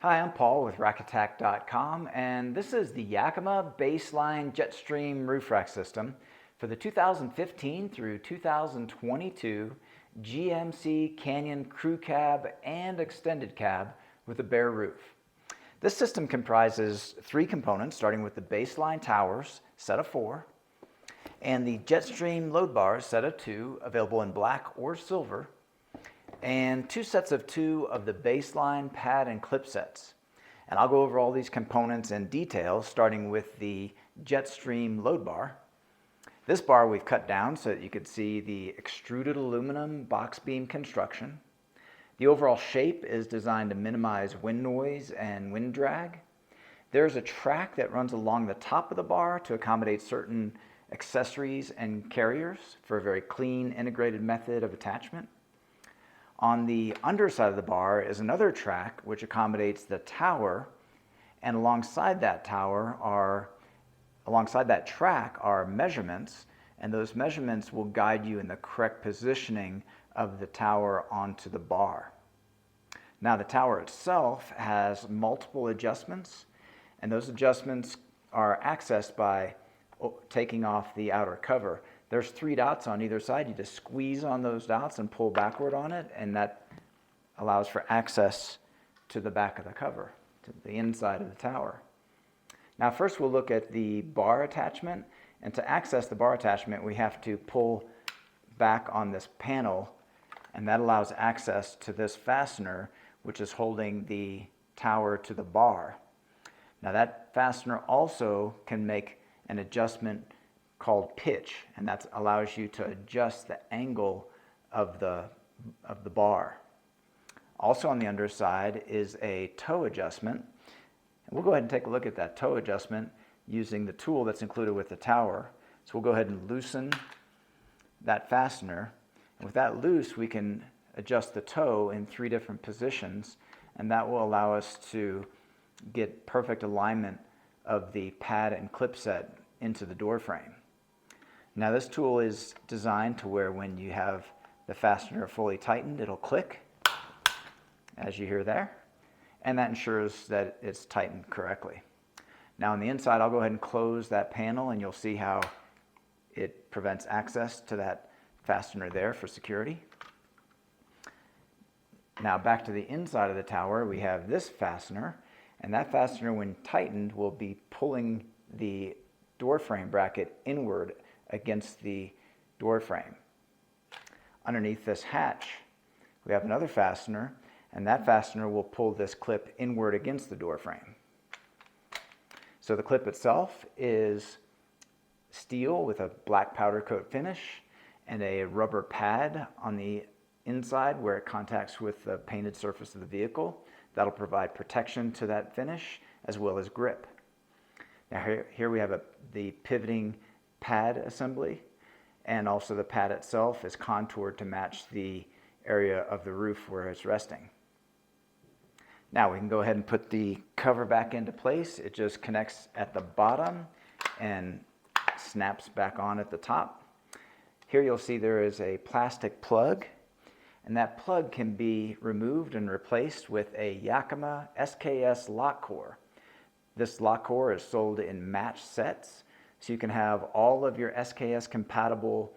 Hi, I'm Paul with rackattack.com, and this is the Yakima Baseline JetStream roof rack system for the 2015 through 2022 GMC Canyon crew cab and extended cab with a bare roof. This system comprises three components, starting with the baseline towers, set of 4, and the JetStream load bars, set of 2, available in black or silver, and 2 sets of 2 of the baseline pad and clip sets. And I'll go over all these components in detail, starting with the JetStream load bar. This bar we've cut down so that you could see the extruded aluminum box beam construction. The overall shape is designed to minimize wind noise and wind drag. There's a track that runs along the top of the bar to accommodate certain accessories and carriers for a very clean, integrated method of attachment. On the underside of the bar is another track which accommodates the tower, and alongside that track are measurements, and those measurements will guide you in the correct positioning of the tower onto the bar. Now, the tower itself has multiple adjustments, and those adjustments are accessed by taking off the outer cover. There's 3 dots on either side. You just squeeze on those dots and pull backward on it, and that allows for access to the back of the cover, to the inside of the tower. Now, first we'll look at the bar attachment, and to access the bar attachment we have to pull back on this panel, and that allows access to this fastener which is holding the tower to the bar. Now, that fastener also can make an adjustment called pitch, and that allows you to adjust the angle of the bar. Also on the underside is a toe adjustment, and we'll go ahead and take a look at that toe adjustment using the tool that's included with the tower. So we'll go ahead and loosen that fastener, and with that loose we can adjust the toe in 3 different positions, and that will allow us to get perfect alignment of the pad and clip set into the door frame. Now, this tool is designed to where when you have the fastener fully tightened, it'll click, as you hear there, and that ensures that it's tightened correctly. Now, on the inside, I'll go ahead and close that panel, and you'll see how it prevents access to that fastener there for security. Now, back to the inside of the tower, we have this fastener, and that fastener, when tightened, will be pulling the door frame bracket inward against the door frame. Underneath this hatch we have another fastener, and that fastener will pull this clip inward against the door frame. So the clip itself is steel with a black powder coat finish and a rubber pad on the inside where it contacts with the painted surface of the vehicle. That'll provide protection to that finish as well as grip. Now, here we have the pivoting pad assembly, and also the pad itself is contoured to match the area of the roof where it's resting. Now we can go ahead and put the cover back into place. It just connects at the bottom and snaps back on at the top. Here you'll see there is a plastic plug, and that plug can be removed and replaced with a Yakima SKS lock core. This lock core is sold in matched sets, so you can have all of your SKS compatible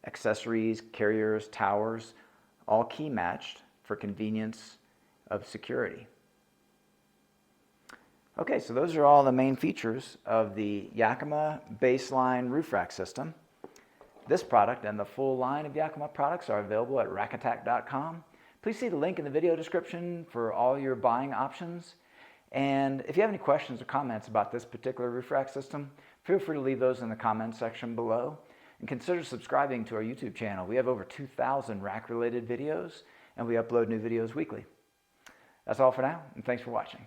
accessories, carriers, towers, all key matched for convenience of security. Okay, so those are all the main features of the Yakima Baseline roof rack system. This product and the full line of Yakima products are available at rackattack.com. Please see the link in the video description for all your buying options. And if you have any questions or comments about this particular roof rack system, feel free to leave those in the comments section below, and consider subscribing to our YouTube channel. We have over 2,000 rack-related videos, and we upload new videos weekly. That's all for now, and thanks for watching.